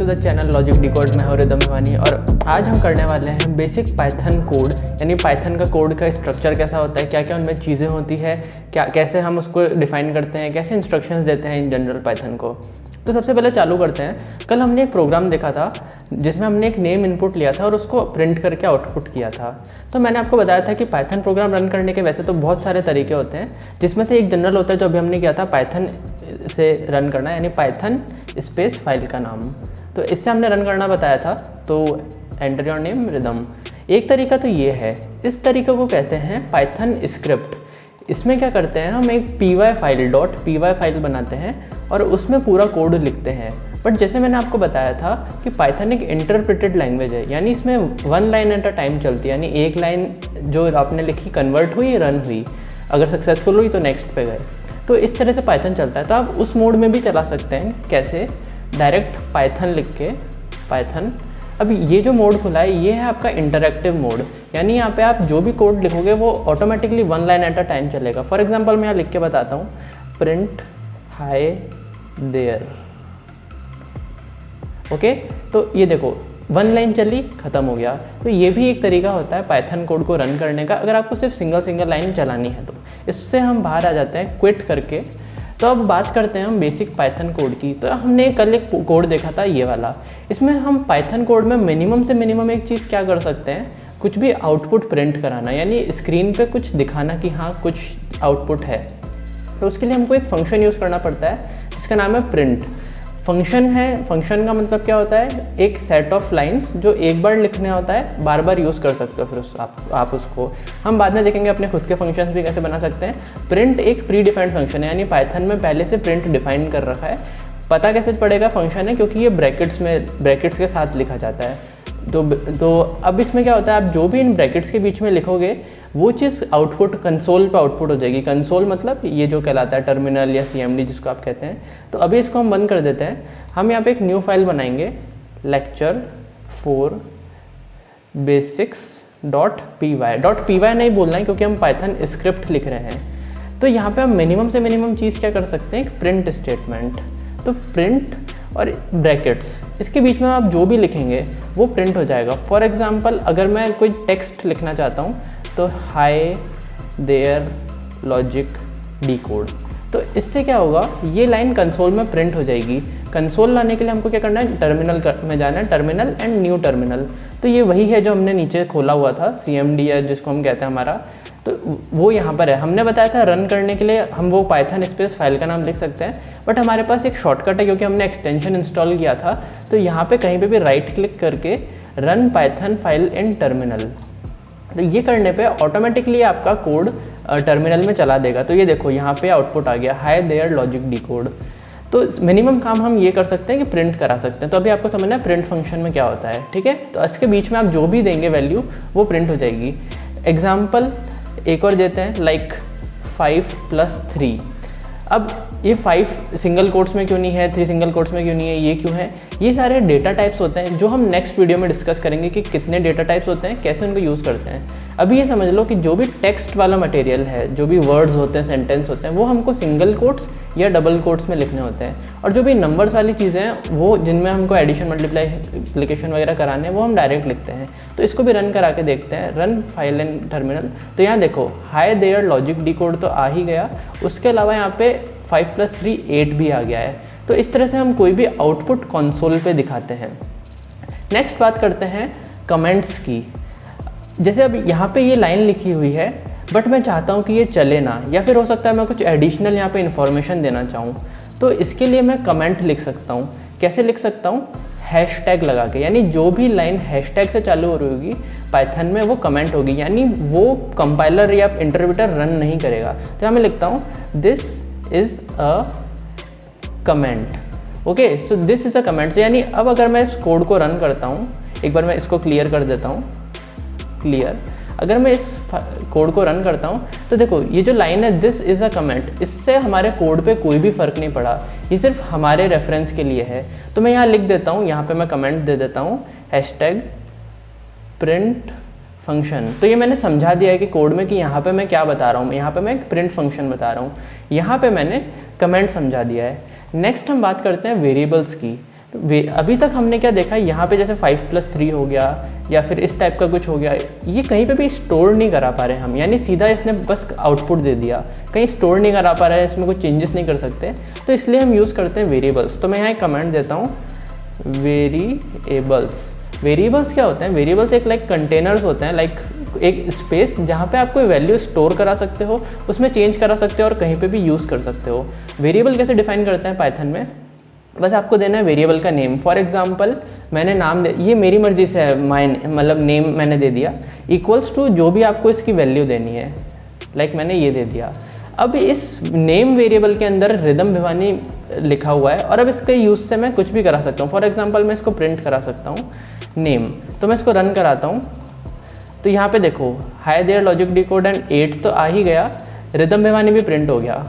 To the channel logic decode. मैं हूं rhythm Himani और आज हम करने वाले हैं बेसिक पाइथन कोड, यानी पाइथन का कोड का स्ट्रक्चर कैसा होता है, क्या क्या उनमें चीज़ें होती है, क्या कैसे हम उसको डिफाइन करते हैं, कैसे इंस्ट्रक्शंस देते हैं इन जनरल पाइथन को। तो सबसे पहले चालू करते हैं। कल हमने एक प्रोग्राम देखा था जिसमें हमने एक नेम इनपुट लिया था और उसको प्रिंट करके आउटपुट किया था। तो मैंने आपको बताया था कि पाइथन प्रोग्राम रन करने के वैसे तो बहुत सारे तरीके होते हैं, जिसमें से एक जनरल होता है जो अभी हमने किया था पाइथन से रन करना, यानी पाइथन स्पेस फाइल का नाम। तो इससे हमने रन करना बताया था। तो एंटर योर नेम रिदम। एक तरीका तो ये है, इस तरीके को कहते हैं पाइथन स्क्रिप्ट। इसमें क्या करते हैं, हम एक py फाइल बनाते हैं और उसमें पूरा कोड लिखते हैं। बट जैसे मैंने आपको बताया था कि पाइथन एक इंटरप्रेटेड लैंग्वेज है, यानी इसमें one line at a time चलती है, यानी एक लाइन जो आपने लिखी कन्वर्ट हुई, रन हुई, अगर सक्सेसफुल हुई तो नेक्स्ट पे गए। तो इस तरह से पाइथन चलता है। तो आप उस मोड में भी चला सकते हैं। कैसे? डायरेक्ट पाइथन लिख के पाइथन। अब ये जो मोड खुला है ये है आपका इंटरैक्टिव मोड, यानी यहाँ पे आप जो भी कोड लिखोगे वो automatically one line at a time चलेगा। फॉर एग्जांपल मैं यहाँ लिख के बताता हूँ, प्रिंट हाय देयर। ओके, तो ये देखो वन लाइन चली, ख़त्म हो गया। तो ये भी एक तरीका होता है पाइथन कोड को रन करने का, अगर आपको सिर्फ सिंगल लाइन चलानी है तो। इससे हम बाहर आ जाते हैं क्विट करके। तो अब बात करते हैं हम बेसिक पाइथन कोड की। तो हमने कल एक कोड देखा था ये वाला। इसमें हम पाइथन कोड में मिनिमम से मिनिमम एक चीज़ क्या कर सकते हैं, कुछ भी आउटपुट प्रिंट कराना, यानी स्क्रीन पे कुछ दिखाना कि हाँ कुछ आउटपुट है। तो उसके लिए हमको एक फंक्शन यूज़ करना पड़ता है जिसका नाम है प्रिंट। फंक्शन है, फंक्शन का मतलब क्या होता है, एक सेट ऑफ लाइंस जो एक बार लिखने होता है, बार बार यूज़ कर सकते हो। फिर आप उसको हम बाद में देखेंगे अपने खुद के फंक्शंस भी कैसे बना सकते हैं। प्रिंट एक प्री डिफाइंड फंक्शन है, यानी पाइथन में पहले से प्रिंट डिफाइन कर रखा है। पता कैसे पड़ेगा फंक्शन है, क्योंकि ये ब्रैकेट्स के साथ लिखा जाता है। तो अब इसमें क्या होता है, आप जो भी इन ब्रैकेट्स के बीच में लिखोगे वो चीज़ आउटपुट कंसोल पे आउटपुट हो जाएगी। कंसोल मतलब ये जो कहलाता है टर्मिनल या CMD जिसको आप कहते हैं। तो अभी इसको हम बंद कर देते हैं। हम यहाँ पे एक न्यू फाइल बनाएंगे, lecture 4 basics.py नहीं बोलना है क्योंकि हम पाइथन स्क्रिप्ट लिख रहे हैं। तो यहाँ पे हम मिनिमम से मिनिमम चीज़ क्या कर सकते हैं, एक प्रिंट स्टेटमेंट। तो प्रिंट और ब्रैकेट्स, इसके बीच में आप जो भी लिखेंगे वो प्रिंट हो जाएगा। फॉर एग्जांपल अगर मैं कोई टेक्स्ट लिखना चाहता हूँ तो हाय देयर लॉजिक डिकोड, तो इससे क्या होगा, ये लाइन कंसोल में प्रिंट हो जाएगी। कंसोल लाने के लिए हमको क्या करना है, टर्मिनल में जाना है, टर्मिनल एंड न्यू टर्मिनल। तो ये वही है जो हमने नीचे खोला हुआ था, CMD या जिसको हम कहते हैं हमारा, तो वो यहाँ पर है। हमने बताया था रन करने के लिए हम वो पाइथन स्पेस फाइल का नाम लिख सकते हैं, बट हमारे पास एक शॉर्टकट है क्योंकि हमने एक्सटेंशन इंस्टॉल किया था। तो यहाँ पे कहीं पे भी राइट क्लिक करके run Python file in terminal, तो ये करने पे ऑटोमेटिकली आपका कोड टर्मिनल में चला देगा। तो ये देखो यहाँ पे आउटपुट आ गया, हाय देयर लॉजिक डिकोड। तो मिनिमम काम हम ये कर सकते हैं कि प्रिंट करा सकते हैं। तो अभी आपको समझना है प्रिंट फंक्शन में क्या होता है, ठीक है। तो इसके बीच में आप जो भी देंगे वैल्यू वो प्रिंट हो जाएगी। एग्जाम्पल एक और देते हैं, लाइक 5 + 3। अब ये 5 सिंगल कोट्स में क्यों नहीं है, 3 सिंगल कोट्स में क्यों नहीं है, ये क्यों है? ये सारे डेटा टाइप्स होते हैं जो हम नेक्स्ट वीडियो में डिस्कस करेंगे कि कितने डेटा टाइप्स होते हैं, कैसे उनको यूज़ करते हैं। अभी ये समझ लो कि जो भी टेक्स्ट वाला मटेरियल है, जो भी वर्ड्स होते हैं, सेंटेंस होते हैं, वो हमको सिंगल कोट्स या डबल कोट्स में लिखने होते हैं। और जो भी नंबर्स वाली चीज़ें हैं वो जिनमें हमको एडिशन मल्टीप्लिकेशन वगैरह कराने हैं वो हम डायरेक्ट लिखते हैं। तो इसको भी रन करा के देखते हैं, रन फाइल इन टर्मिनल। तो यहाँ देखो हाय देयर लॉजिक डिकोड तो आ ही गया, उसके अलावा यहाँ पे 5 + 3 8 भी आ गया है। तो इस तरह से हम कोई भी आउटपुट कंसोल पे दिखाते हैं। नेक्स्ट बात करते हैं कमेंट्स की। जैसे अब यहाँ पे ये लाइन लिखी हुई है बट मैं चाहता हूँ कि ये चले ना, या फिर हो सकता है मैं कुछ एडिशनल यहाँ पे इन्फॉर्मेशन देना चाहूँ, तो इसके लिए मैं कमेंट लिख सकता हूँ। कैसे लिख सकता हूँ, हैशटैग लगा के, यानी जो भी लाइन हैशटैग से चालू हो रही होगी पाइथन में वो कमेंट होगी, यानी वो कंपाइलर या इंटरप्रेटर रन नहीं करेगा। तो यहाँ मैं लिखता हूँ this is a comment. Okay, so this is a comment. यानी अब अगर मैं इस कोड को रन करता हूँ, एक बार मैं इसको क्लियर कर देता हूँ, क्लियर। अगर मैं इस कोड को रन करता हूँ तो देखो ये जो लाइन है दिस इज़ अ कमेंट, इससे हमारे कोड पे कोई भी फ़र्क नहीं पड़ा, ये सिर्फ हमारे रेफरेंस के लिए है। तो मैं यहाँ लिख देता हूँ, यहाँ पे मैं कमेंट दे देता हूँ हैशटैग प्रिंट फंक्शन। तो ये मैंने समझा दिया है कि कोड में कि यहाँ पे मैं क्या बता रहा हूँ, यहाँ पे मैं एक प्रिंट फंक्शन बता रहा हूँ, यहाँ पे मैंने कमेंट समझा दिया है। नेक्स्ट हम बात करते हैं वेरिएबल्स की। अभी तक हमने क्या देखा, यहाँ पे जैसे 5+3 हो गया या फिर इस टाइप का कुछ हो गया, ये कहीं पे भी स्टोर नहीं करा पा रहे हम, यानी सीधा इसने बस आउटपुट दे दिया, कहीं स्टोर नहीं करा पा रहा है, इसमें कुछ चेंजेस नहीं कर सकते, तो इसलिए हम यूज़ करते हैं वेरिएबल्स। तो मैं यहाँ एक कमेंट देता हूँ, वेरिएबल्स। वेरिएबल्स क्या होते हैं? वेरिएबल्स एक लाइक कंटेनर्स होते हैं, लाइक एक स्पेस जहाँ पे आप कोई वैल्यू स्टोर करा सकते हो, उसमें चेंज करा सकते हो और कहीं पे भी यूज़ कर सकते हो। वेरिएबल कैसे डिफाइन करते हैं पाइथन में? बस आपको देना है वेरिएबल का नेम। फॉर एग्जांपल मैंने नाम दे, ये मेरी मर्जी से है, मतलब नेम मैंने दे दिया, इक्वल्स टू जो भी आपको इसकी वैल्यू देनी है, लाइक मैंने ये दे दिया। अब इस नेम वेरिएबल के अंदर रिदम भिवानी लिखा हुआ है और अब इसके यूज़ से मैं कुछ भी करा सकता हूँ। फॉर एग्जांपल मैं इसको प्रिंट करा सकता हूँ नेम, तो मैं इसको रन कराता हूँ, तो यहाँ पे देखो hi there logic decode and 8 तो आ ही गया, रिदम भिवानी भी प्रिंट हो गया।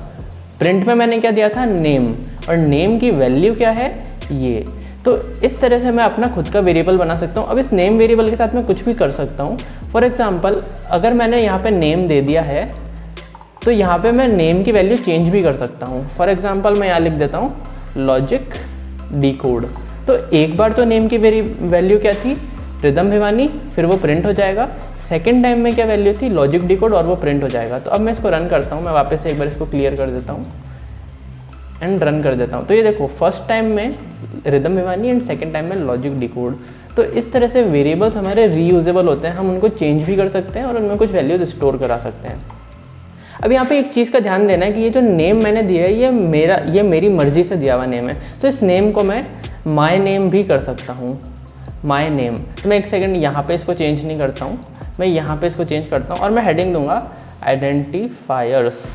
प्रिंट में मैंने क्या दिया था? नेम, और नेम की वैल्यू क्या है? ये। तो इस तरह से मैं अपना खुद का वेरिएबल बना सकता हूँ। अब इस नेम वेरिएबल के साथ मैं कुछ भी कर सकता हूँ। फॉर एग्जांपल अगर मैंने यहाँ पे नेम दे दिया है तो यहाँ पे मैं नेम की वैल्यू चेंज भी कर सकता हूँ। फॉर एग्जांपल मैं यहाँ लिख देता हूँ लॉजिक डिकोड, तो एक बार तो नेम की वैल्यू क्या थी? रिदम भिवानी, फिर वो प्रिंट हो जाएगा। सेकेंड टाइम में क्या वैल्यू थी? लॉजिक डिकोड, और वो प्रिंट हो जाएगा। तो अब मैं इसको रन करता हूँ, मैं वापस से एक बार इसको क्लियर कर देता हूँ एंड रन कर देता हूँ। तो ये देखो फर्स्ट टाइम में rhythm Bhiwani and second time में लॉजिक डिकोड। तो इस तरह से वेरिएबल्स हमारे रीयूजेबल होते हैं, हम उनको चेंज भी कर सकते हैं और उनमें कुछ वैल्यूज स्टोर करा सकते हैं। अब यहाँ पे एक चीज़ का ध्यान देना है कि ये जो नेम मैंने दिया है ये मेरी मर्जी से दिया हुआ नेम है, तो इस नेम को मैं माई नेम भी कर सकता हूँ, माई नेम। तो मैं एक सेकंड यहाँ पे इसको चेंज नहीं करता हूँ, मैं यहाँ पे इसको चेंज करता हूँ और मैं हेडिंग दूंगा आइडेंटिफायर्स।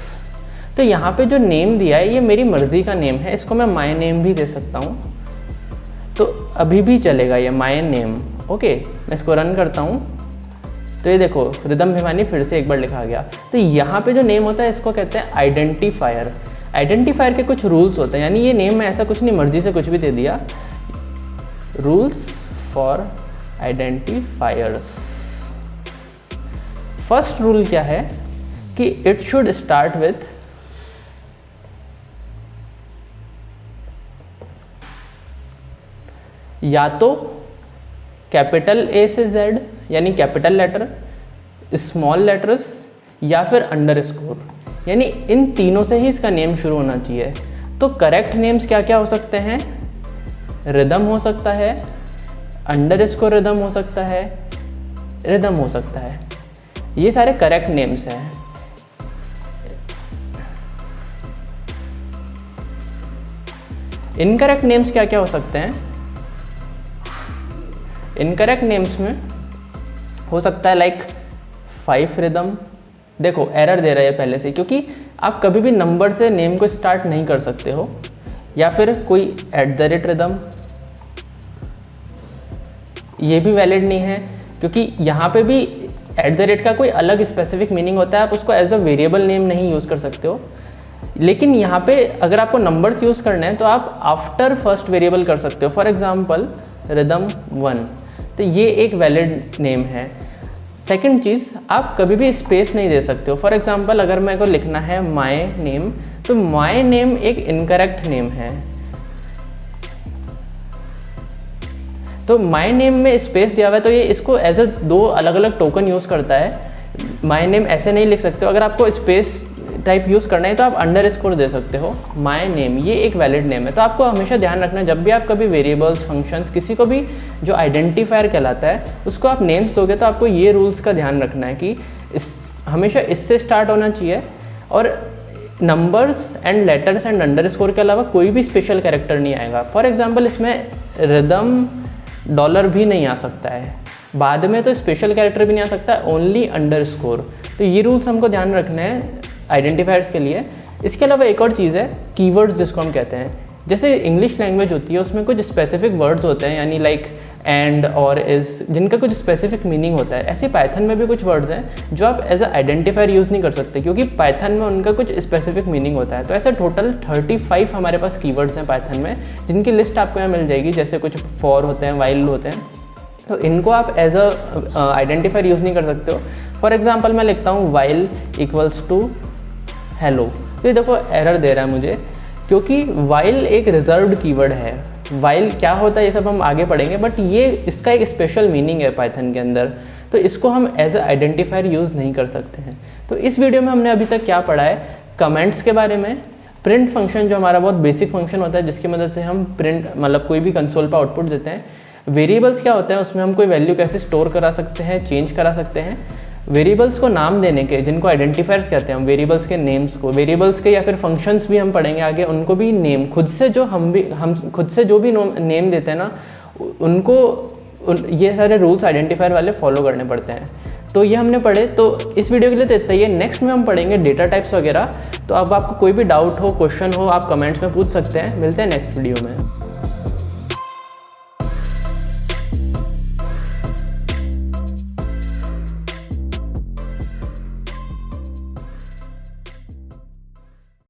तो यहाँ पे जो नेम दिया है ये मेरी मर्जी का नेम है, इसको मैं माई नेम भी दे सकता हूँ, तो अभी भी चलेगा ये माई नेम। ओके, मैं इसको रन करता हूँ, तो ये देखो रिदम भिवानी फिर से एक बार लिखा गया। तो यहाँ पे जो नेम होता है इसको कहते हैं आइडेंटिफायर। आइडेंटिफायर के कुछ रूल्स होते हैं, यानी ये नेम में ऐसा कुछ नहीं मर्जी से कुछ भी दे दिया। Rules for identifiers. First rule क्या है कि इट शुड स्टार्ट विथ या तो कैपिटल ए से जेड यानी कैपिटल लेटर, स्मॉल लेटर्स या फिर अंडरस्कोर, यानी इन तीनों से ही इसका नेम शुरू होना चाहिए। तो करेक्ट नेम्स क्या क्या हो सकते हैं? रिदम हो सकता है, अंडरस्कोर रिदम हो सकता है, रिदम हो सकता है, ये सारे करेक्ट नेम्स हैं। इनकरेक्ट नेम्स क्या क्या हो सकते हैं? इनकरेक्ट नेम्स में हो सकता है लाइक 5 रिदम। देखो एरर दे रहा है पहले से, क्योंकि आप कभी भी नंबर से नेम को स्टार्ट नहीं कर सकते हो, या फिर कोई @ रिदम, ये भी वैलिड नहीं है, क्योंकि यहाँ पे भी @ का कोई अलग स्पेसिफिक मीनिंग होता है, आप उसको एज अ वेरिएबल नेम नहीं यूज़ कर सकते हो। लेकिन यहाँ पे अगर आपको नंबर्स यूज़ करने हैं तो आप आफ्टर फर्स्ट वेरिएबल कर सकते हो। फॉर एग्जांपल रिदम 1, तो ये एक वैलिड नेम है। सेकंड चीज़, आप कभी भी स्पेस नहीं दे सकते हो। फॉर एग्जांपल अगर मेरे को लिखना है माई नेम, तो माई नेम एक इनकरेक्ट नेम है, तो माई नेम में स्पेस दिया हुआ है, तो ये इसको एज अ 2 अलग अलग टोकन यूज़ करता है। माई नेम ऐसे नहीं लिख सकते हो, अगर आपको स्पेस टाइप यूज़ करना है तो आप अंडरस्कोर दे सकते हो। माई नेम ये एक वैलिड नेम है। तो आपको हमेशा ध्यान रखना है, जब भी आप कभी वेरिएबल्स, फंक्शंस, किसी को भी जो आइडेंटिफायर कहलाता है उसको आप नेम्स दोगे, तो आपको ये रूल्स का ध्यान रखना है कि हमेशा इससे स्टार्ट होना चाहिए, और numbers and letters and underscore के अलावा कोई भी स्पेशल कैरेक्टर नहीं आएगा। फॉर एग्जाम्पल इसमें रिदम डॉलर भी नहीं आ सकता है, बाद में तो स्पेशल कैरेक्टर भी नहीं आ सकता, ओनली अंडरस्कोर। तो ये रूल्स हमको ध्यान रखने हैं आइडेंटिफायर्स के लिए। इसके अलावा एक और चीज़ है कीवर्ड्स, जिसको हम कहते हैं। जैसे इंग्लिश लैंग्वेज होती है उसमें कुछ स्पेसिफिक वर्ड्स होते हैं, यानी लाइक एंड और इज, जिनका कुछ स्पेसिफिक मीनिंग होता है। ऐसे पाइथन में भी कुछ वर्ड्स हैं जो आप एज अ आइडेंटिफायर यूज़ नहीं कर सकते, क्योंकि पाइथन में उनका कुछ स्पेसिफिक मीनिंग होता है। तो ऐसे टोटल 35 हमारे पास कीवर्ड्स हैं पाइथन में, जिनकी लिस्ट आपको यहाँ मिल जाएगी। जैसे कुछ फॉर होते हैं, वाइल होते हैं, तो इनको आप एज अ आइडेंटिफायर यूज़ नहीं कर सकते हो। फॉर एग्जाम्पल मैं लिखता हूँ वाइल इक्वल्स टू हेलो, तो ये देखो एरर दे रहा है मुझे क्योंकि वाइल एक रिजर्व्ड कीवर्ड है। वाइल क्या होता है ये सब हम आगे पढ़ेंगे, बट ये इसका एक स्पेशल मीनिंग है पाइथन के अंदर, तो इसको हम एज अ आइडेंटिफायर यूज़ नहीं कर सकते हैं। तो इस वीडियो में हमने अभी तक क्या पढ़ा है, कमेंट्स के बारे में, प्रिंट फंक्शन जो हमारा बहुत बेसिक फंक्शन होता है जिसकी मदद से हम प्रिंट मतलब कोई भी कंसोल पर आउटपुट देते हैं। वेरिएबल्स क्या होते हैं, उसमें हम कोई वैल्यू कैसे स्टोर करा सकते हैं, चेंज करा सकते हैं। वेरिएबल्स को नाम देने के, जिनको आइडेंटिफायर्स कहते हैं हम, वेरिएबल्स के नेम्स को, वेरिएबल्स के या फिर फंक्शंस भी हम पढ़ेंगे आगे, उनको भी नेम खुद से जो हम खुद से जो भी नेम देते हैं ना, उनको ये सारे रूल्स आइडेंटिफायर वाले फॉलो करने पड़ते हैं। तो ये हमने पढ़े। तो इस वीडियो के लिए तो इतना ही है। नेक्स्ट में हम पढ़ेंगे डेटा टाइप्स वगैरह। तो अब आपको कोई भी डाउट हो, क्वेश्चन हो, आप कमेंट्स में पूछ सकते हैं। मिलते हैं नेक्स्ट वीडियो में।